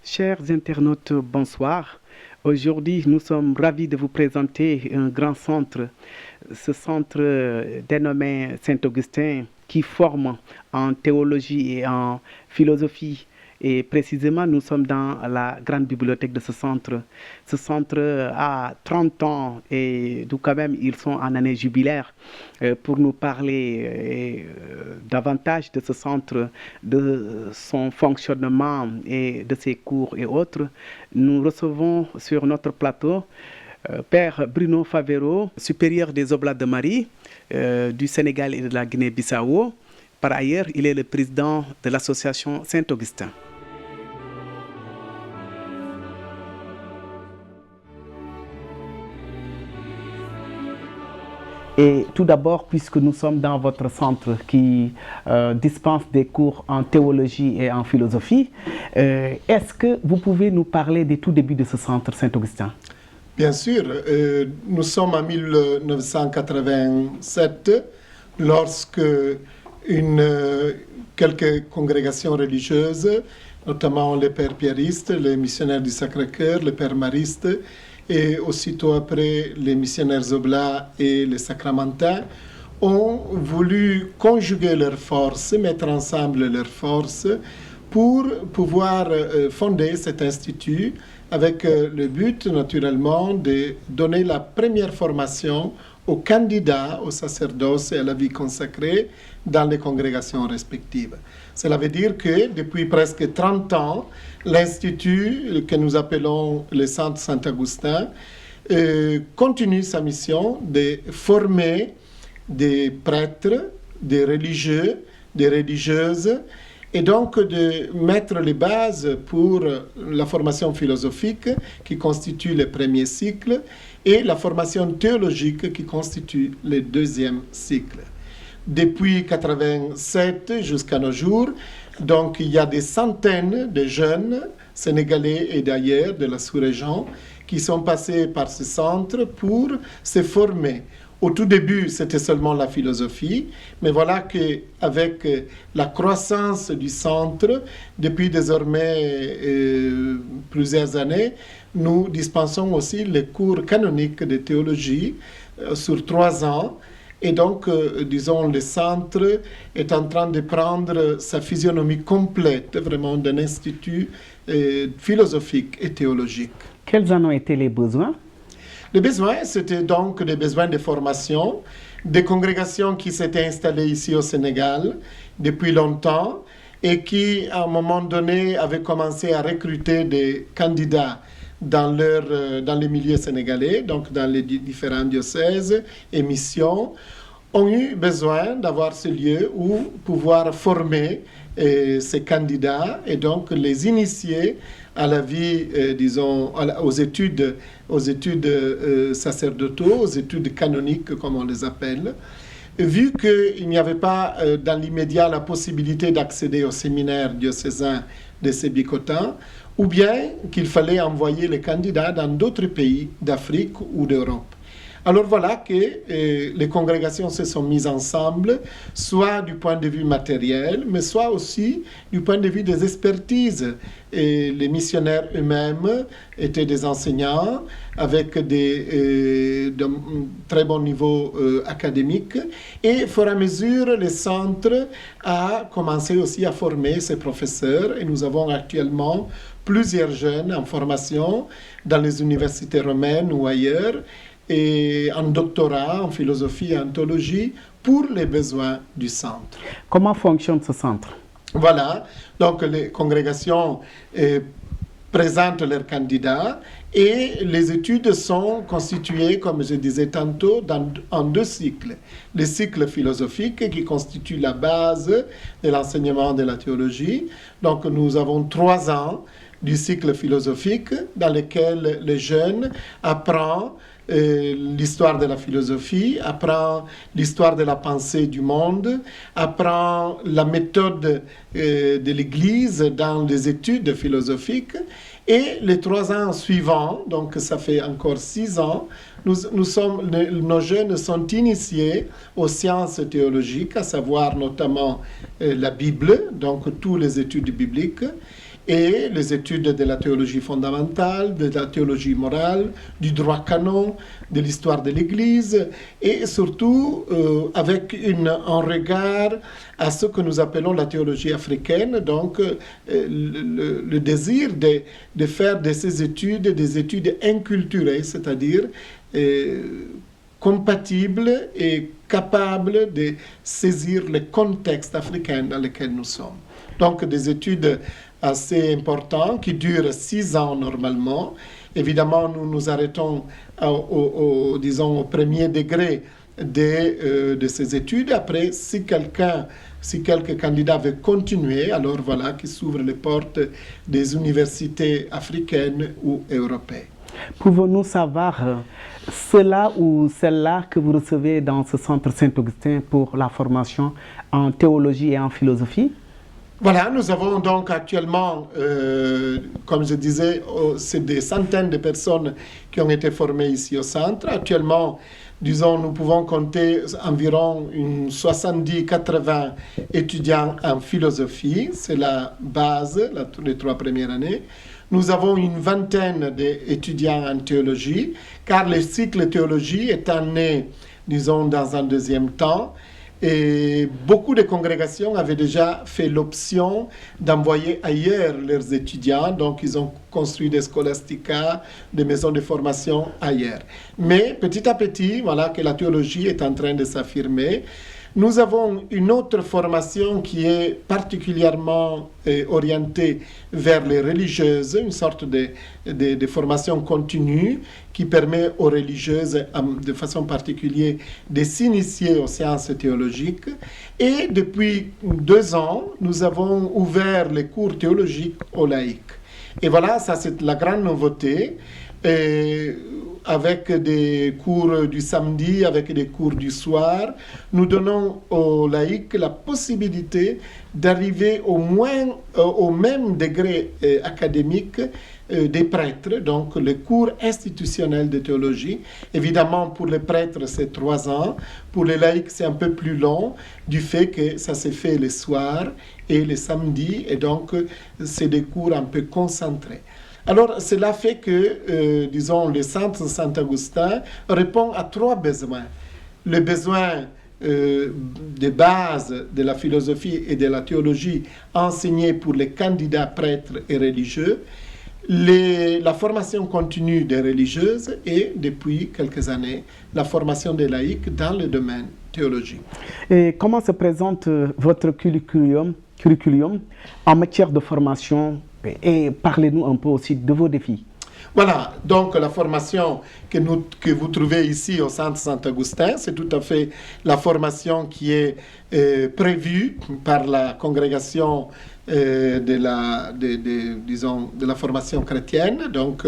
Chers internautes, bonsoir. Aujourd'hui, nous sommes ravis de vous présenter un grand centre, ce centre dénommé Saint-Augustin, qui forme en théologie et en philosophie. Et précisément, nous sommes dans la grande bibliothèque de ce centre. Ce centre a 30 ans et d'où quand même ils sont en année jubilaire pour nous parler davantage de ce centre, de son fonctionnement et de ses cours et autres. Nous recevons sur notre plateau Père Bruno Favero, supérieur des Oblates de Marie du Sénégal et de la Guinée-Bissau. Par ailleurs, il est le président de l'association Saint-Augustin. Et tout d'abord, puisque nous sommes dans votre centre qui dispense des cours en théologie et en philosophie, est-ce que vous pouvez nous parler des tout débuts de ce centre Saint-Augustin? Bien sûr, nous sommes en 1987 lorsque quelques congrégations religieuses, notamment les pères pierristes, les missionnaires du Sacré-Cœur, les pères maristes, et aussitôt après les missionnaires oblats et les sacramentins, ont voulu conjuguer leurs forces, mettre ensemble leurs forces pour pouvoir fonder cet institut avec le but, naturellement, de donner la première formation aux candidats au sacerdoce et à la vie consacrée dans les congrégations respectives. Cela veut dire que depuis presque 30 ans, l'Institut que nous appelons le Centre Saint-Augustin continue sa mission de former des prêtres, des religieux, des religieuses, et donc de mettre les bases pour la formation philosophique qui constitue le premier cycle et la formation théologique qui constitue le deuxième cycle. Depuis 1987 jusqu'à nos jours, donc il y a des centaines de jeunes sénégalais et d'ailleurs de la sous-région qui sont passés par ce centre pour se former. Au tout début, c'était seulement la philosophie, mais voilà qu'avec la croissance du centre, depuis désormais plusieurs années, nous dispensons aussi les cours canoniques de théologie sur 3 ans. Et donc, disons, le centre est en train de prendre sa physionomie complète, vraiment d'un institut philosophique et théologique. Quels en ont été les besoins? Les besoins, c'était donc des besoins de formation, des congrégations qui s'étaient installées ici au Sénégal depuis longtemps et qui, à un moment donné, avaient commencé à recruter des candidats dans les milieux sénégalais, donc dans les différents diocèses et missions, ont eu besoin d'avoir ce lieu où pouvoir former ces candidats et donc les initier à la vie, disons, aux études sacerdotaux, aux études canoniques, comme on les appelle. Vu qu'il n'y avait pas dans l'immédiat la possibilité d'accéder au séminaire diocésain de Sébikotane, ou bien qu'il fallait envoyer les candidats dans d'autres pays d'Afrique ou d'Europe. Alors voilà que les congrégations se sont mises ensemble, soit du point de vue matériel, mais soit aussi du point de vue des expertises. Et les missionnaires eux-mêmes étaient des enseignants avec de très bons niveaux académiques. Et au fur et à mesure, le centre a commencé aussi à former ses professeurs. Et nous avons actuellement plusieurs jeunes en formation dans les universités romaines ou ailleurs, et en doctorat, en philosophie et en théologie, pour les besoins du centre. Comment fonctionne ce centre? Voilà, donc les congrégations présentent leurs candidats et les études sont constituées, comme je disais tantôt, en 2 cycles. Le cycle philosophique qui constitue la base de l'enseignement de la théologie. Donc nous avons 3 ans du cycle philosophique dans lequel le jeune apprend l'histoire de la philosophie, apprend l'histoire de la pensée du monde, apprend la méthode de l'Église dans les études philosophiques. Et les 3 ans suivants, donc ça fait encore 6 ans, nos jeunes sont initiés aux sciences théologiques, à savoir notamment la Bible, donc toutes les études bibliques, et les études de la théologie fondamentale, de la théologie morale, du droit canon, de l'histoire de l'Église, et surtout avec un regard à ce que nous appelons la théologie africaine, donc le désir de faire de ces études des études inculturées, c'est-à-dire compatibles et capables de saisir le contexte africain dans lequel nous sommes. Donc des études assez importantes qui durent 6 ans normalement. Évidemment, nous nous arrêtons disons, au premier degré de ces études. Après, si quelques candidats veulent continuer, alors voilà qui s'ouvrent les portes des universités africaines ou européennes. Pouvons-nous savoir cela ou celle-là que vous recevez dans ce centre Saint-Augustin pour la formation en théologie et en philosophie? Voilà, nous avons donc actuellement, comme je disais, c'est des centaines de personnes qui ont été formées ici au centre. Actuellement, disons, nous pouvons compter environ 70-80 étudiants en philosophie. C'est la base, les 3 premières années. Nous avons une vingtaine d'étudiants en théologie, car le cycle théologie étant né, disons, dans un deuxième temps, et beaucoup de congrégations avaient déjà fait l'option d'envoyer ailleurs leurs étudiants, donc ils ont construit des scolastica, des maisons de formation ailleurs. Mais petit à petit, voilà que la théologie est en train de s'affirmer. Nous avons une autre formation qui est particulièrement orientée vers les religieuses, une sorte de formation continue qui permet aux religieuses, de façon particulière, de s'initier aux sciences théologiques. Et depuis 2 ans, nous avons ouvert les cours théologiques aux laïcs. Et voilà, ça c'est la grande nouveauté. Avec des cours du samedi, avec des cours du soir, nous donnons aux laïcs la possibilité d'arriver au même degré académique des prêtres, donc les cours institutionnels de théologie. Évidemment, pour les prêtres, c'est 3 ans. Pour les laïcs, c'est un peu plus long, du fait que ça se fait les soirs et les samedis, et donc c'est des cours un peu concentrés. Alors, cela fait que, disons, le centre Saint-Augustin répond à 3 besoins. Le besoin de base de la philosophie et de la théologie enseignée pour les candidats prêtres et religieux, la formation continue des religieuses et, depuis quelques années, la formation des laïcs dans le domaine théologique. Et comment se présente votre curriculum en matière de formation? Et parlez-nous un peu aussi de vos défis. Voilà, donc la formation que vous trouvez ici au centre Saint-Augustin, c'est tout à fait la formation qui est prévue par la congrégation de la formation chrétienne, donc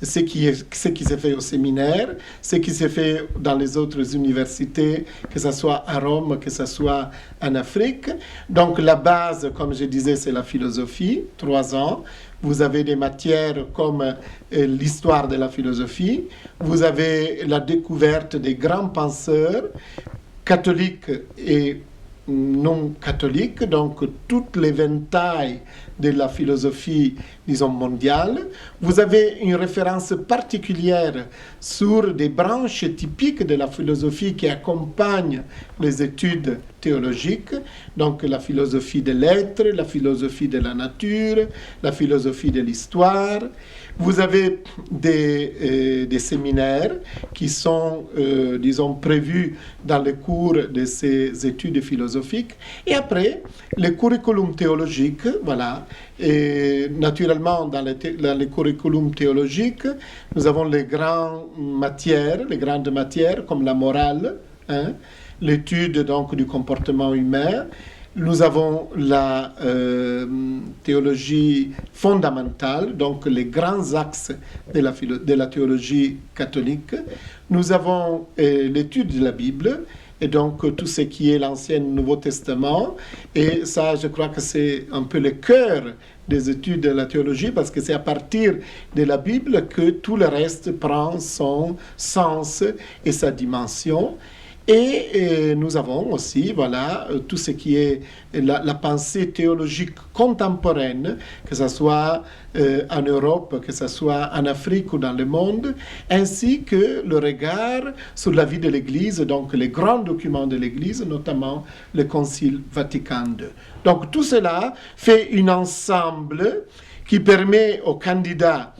ce qui se fait au séminaire, ce qui se fait dans les autres universités, que ce soit à Rome, que ce soit en Afrique. Donc la base, comme je disais, c'est la philosophie, 3 ans. Vous avez des matières comme l'histoire de la philosophie, vous avez la découverte des grands penseurs catholiques et non catholiques, donc toute l'éventail de la philosophie, disons, mondiale. Vous avez une référence particulière sur des branches typiques de la philosophie qui accompagnent les études théologiques, donc la philosophie des lettres, la philosophie de la nature, la philosophie de l'histoire. Vous avez des séminaires qui sont, disons, prévus dans le cours de ces études philosophiques. Et après, le curriculum théologique, voilà. Et naturellement, dans le curriculum théologique, nous avons les grandes matières comme la morale, hein, l'étude donc du comportement humain. Nous avons la théologie fondamentale, donc les grands axes de la théologie catholique. Nous avons l'étude de la Bible, et donc tout ce qui est l'Ancien et le Nouveau Testament. Et ça, je crois que c'est un peu le cœur des études de la théologie, parce que c'est à partir de la Bible que tout le reste prend son sens et sa dimension. Et nous avons aussi, voilà, tout ce qui est la pensée théologique contemporaine, que ce soit en Europe, que ce soit en Afrique ou dans le monde, ainsi que le regard sur la vie de l'Église, donc les grands documents de l'Église, notamment le Concile Vatican II. Donc tout cela fait un ensemble qui permet aux candidats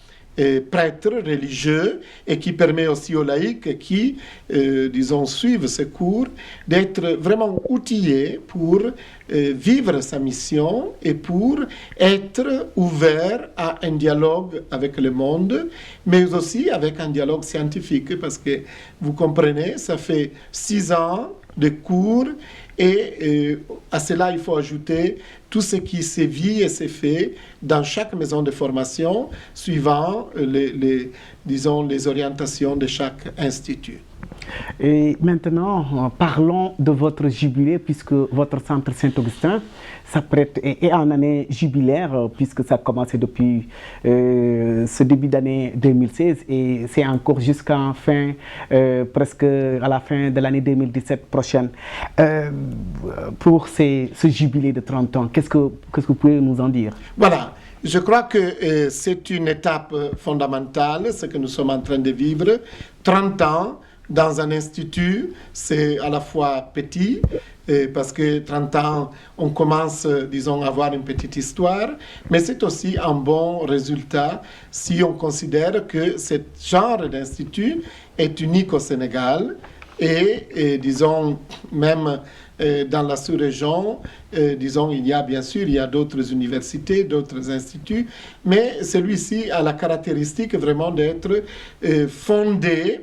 prêtres religieux et qui permet aussi aux laïcs qui, disons, suivent ce cours d'être vraiment outillés pour vivre sa mission et pour être ouverts à un dialogue avec le monde, mais aussi avec un dialogue scientifique, parce que vous comprenez, ça fait 6 ans de cours et à cela il faut ajouter tout ce qui se vit et se fait dans chaque maison de formation suivant disons, les orientations de chaque institut. Et maintenant, parlons de votre jubilé, puisque votre centre Saint-Augustin s'apprête est en année jubilaire, puisque ça a commencé depuis ce début d'année 2016 et c'est encore jusqu'à presque à la fin de l'année 2017 prochaine. Pour ce jubilé de 30 ans, qu'est-ce que vous pouvez nous en dire? Voilà. Je crois que c'est une étape fondamentale, ce que nous sommes en train de vivre. 30 ans dans un institut, c'est à la fois petit, parce que 30 ans, on commence, disons, à avoir une petite histoire, mais c'est aussi un bon résultat si on considère que ce genre d'institut est unique au Sénégal et disons, même dans la sous-région, disons, il y a d'autres universités, d'autres instituts, mais celui-ci a la caractéristique vraiment d'être fondé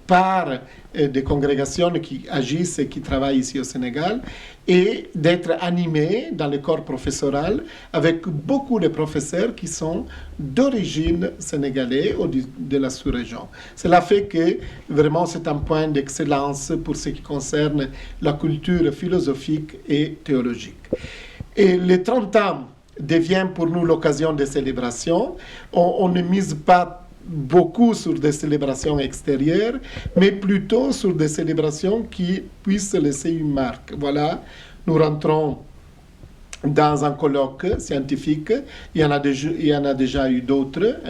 par des congrégations qui agissent et qui travaillent ici au Sénégal et d'être animé dans le corps professoral avec beaucoup de professeurs qui sont d'origine sénégalaise ou de la sous-région. Cela fait que vraiment c'est un point d'excellence pour ce qui concerne la culture philosophique et théologique. Et les 30 ans devient pour nous l'occasion de célébration. On ne mise pas beaucoup sur des célébrations extérieures, mais plutôt sur des célébrations qui puissent laisser une marque. Voilà, nous rentrons dans un colloque scientifique. Il y en a déjà eu d'autres.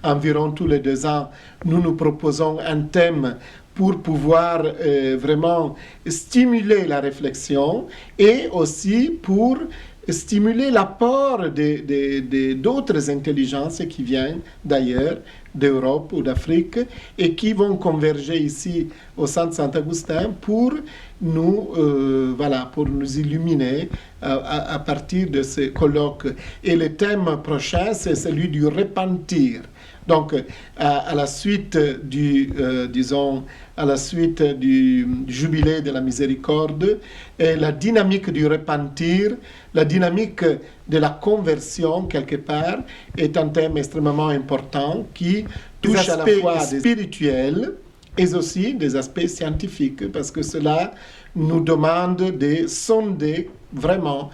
Environ tous les 2 ans, nous proposons un thème pour pouvoir vraiment stimuler la réflexion et aussi pour stimuler l'apport d'autres intelligences qui viennent d'ailleurs, d'Europe ou d'Afrique, et qui vont converger ici au centre Saint-Augustin pour nous illuminer à partir de ce colloque. Et le thème prochain, c'est celui du repentir. Donc, à la suite du jubilé de la miséricorde, et la dynamique du repentir, la dynamique de la conversion, quelque part, est un thème extrêmement important qui touche à la fois des spirituels et aussi des aspects scientifiques, parce que cela nous demande de sonder vraiment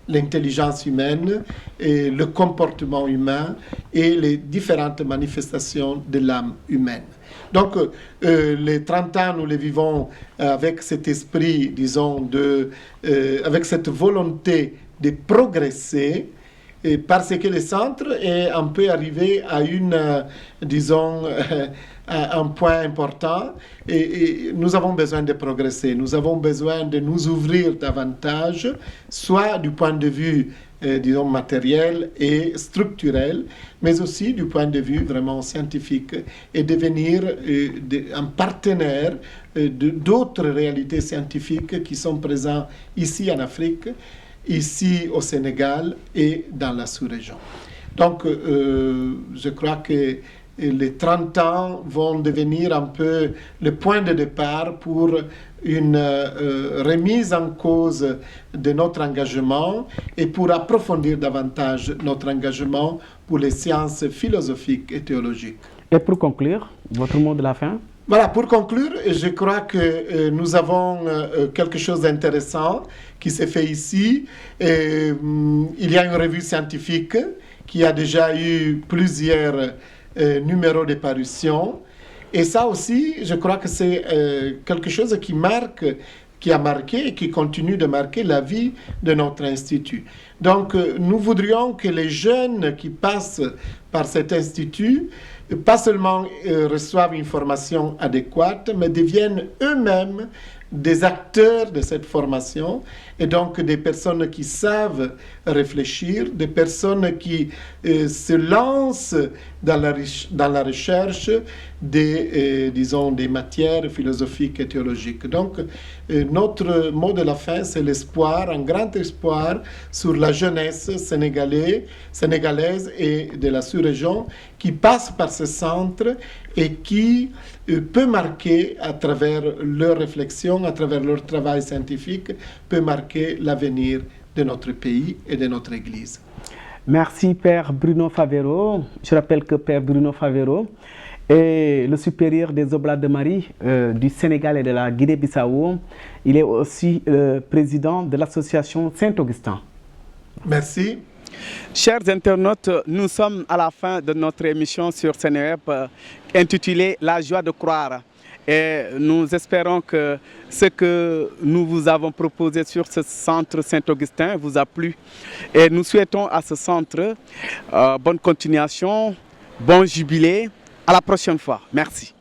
l'intelligence humaine et le comportement humain et les différentes manifestations de l'âme humaine. Donc, les 30 ans, nous les vivons avec cet esprit, disons, avec cette volonté de progresser, parce que le centre est un peu arrivé à un point important et nous avons besoin de progresser, nous avons besoin de nous ouvrir davantage, soit du point de vue, disons, matériel et structurel, mais aussi du point de vue vraiment scientifique et devenir un partenaire d'autres réalités scientifiques qui sont présentes ici en Afrique, ici au Sénégal et dans la sous-région. Donc, je crois que les 30 ans vont devenir un peu le point de départ pour une remise en cause de notre engagement et pour approfondir davantage notre engagement pour les sciences philosophiques et théologiques. Et pour conclure, votre mot de la fin? Voilà, pour conclure, je crois que nous avons quelque chose d'intéressant qui s'est fait ici. Il y a une revue scientifique qui a déjà eu plusieurs numéros de parution Et ça aussi, je crois que c'est quelque chose qui a marqué et qui continue de marquer la vie de notre institut. Donc, nous voudrions que les jeunes qui passent par cet institut, pas seulement reçoivent une formation adéquate, mais deviennent eux-mêmes des acteurs de cette formation et donc des personnes qui savent réfléchir, des personnes qui se lancent dans la recherche disons, des matières philosophiques et théologiques. Donc, notre mot de la fin, c'est l'espoir, un grand espoir sur la jeunesse sénégalaise et de la sous-région qui passe par ce centre et qui peut marquer à travers leur réflexion, à travers leur travail scientifique, peut marquer l'avenir de notre pays et de notre Église. Merci Père Bruno Favero. Je rappelle que Père Bruno Favero est le supérieur des Oblats de Marie du Sénégal et de la Guinée-Bissau. Il est aussi président de l'association Saint-Augustin. Merci. Chers internautes, nous sommes à la fin de notre émission sur Sénéweb intitulée « La joie de croire ». Et nous espérons que ce que nous vous avons proposé sur ce centre Saint-Augustin vous a plu. Et nous souhaitons à ce centre bonne continuation, bon jubilé. À la prochaine fois. Merci.